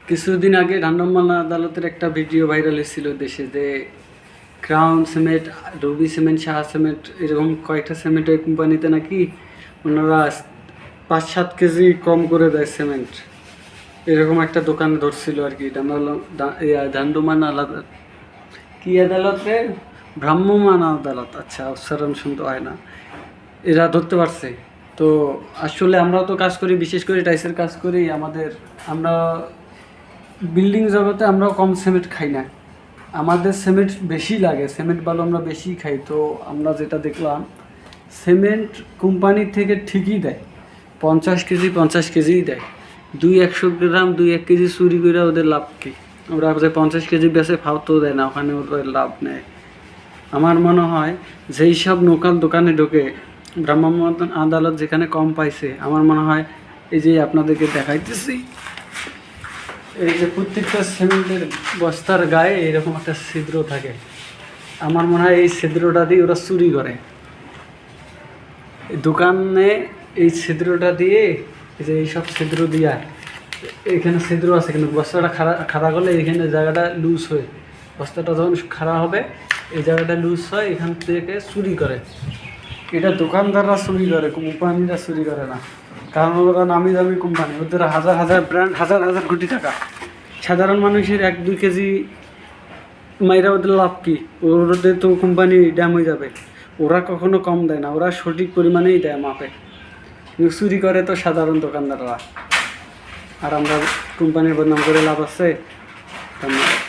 কিছুদিন আগে ভ্রাম্যমাণ আদালতের একটা ভিডিও ভাইরাল হয়েছিল দেশে, যে ক্রাউন সিমেন্ট, রবি সিমেন্ট, শাহ সিমেন্ট, এরকম কয়েকটা সিমেন্টের কোম্পানিতে নাকি ওনারা 5-7 কেজি কম করে দেয় সিমেন্ট। এরকম একটা দোকান ধরছিল আর কি। ভ্রাম্যমাণ আদালত, কি আদালতে, ভ্রাম্যমাণ আদালত, আচ্ছা উচ্চারণ শুনতে হয় না, এরা ধরতে পারছে। তো আসলে আমরাও তো কাজ করি, বিশেষ করে টাইসের কাজ করি। আমরা বিল্ডিং জগতে আমরাও কম সিমেন্ট খাই না, আমাদের সিমেন্ট বেশি লাগে, সিমেন্ট বালু আমরা বেশি খাই। তো আমরা যেটা দেখলাম, সিমেন্ট কোম্পানি থেকে ঠিকই দেয় 50 কেজিই দেয়, 200 গ্রাম 1 কেজি চুরি করে ওদের লাভ কি? ওরা যে 50 কেজি বেচে ফালতু দেয় না, ওখানে ওদের লাভ নেয়। আমার মনে হয় যেই সব লোকাল দোকানে ঢোকে, ভ্রাম্যমাণ আদালত যেখানে কম পাইছে, আমার মনে হয় এই যে আপনাদেরকে দেখাইতেছি, এই যে প্রত্যেকটা সিমেন্টের বস্তার গায়ে এরকম একটা ছিদ্র থাকে। আমার মনে হয় এই ছিদ্রটা দিয়ে ওরা চুরি করে। দোকানে এই ছিদ্রটা দিয়ে, এই যে এইসব ছিদ্র দিয়া, এখানে ছিদ্র আছে কিন্তু বস্তাটা খাড়া করলে এইখানে জায়গাটা লুজ হয়, বস্তাটা যখন খাড়া হবে এই জায়গাটা লুজ হয়, এখান থেকে চুরি করে। এটা দোকানদাররা চুরি করে, কোম্পানিরা চুরি করে না, কারণ ওরা নামি দামি কোম্পানি, ওদের হাজার হাজার ব্র্যান্ড, হাজার হাজার কোটি টাকা। সাধারণ মানুষের 1-2 কেজি মাইরা ওদের লাভ কি? ওদের তো কোম্পানি ড্যাম হয়ে যাবে। ওরা কখনো কম দেয় না, ওরা সঠিক পরিমাণেই দেয় মাপে। কিন্তু চুরি করে তো সাধারণ দোকানদাররা, আর আমরা কোম্পানির বদনাম করে লাভ আছে। ধন্যবাদ।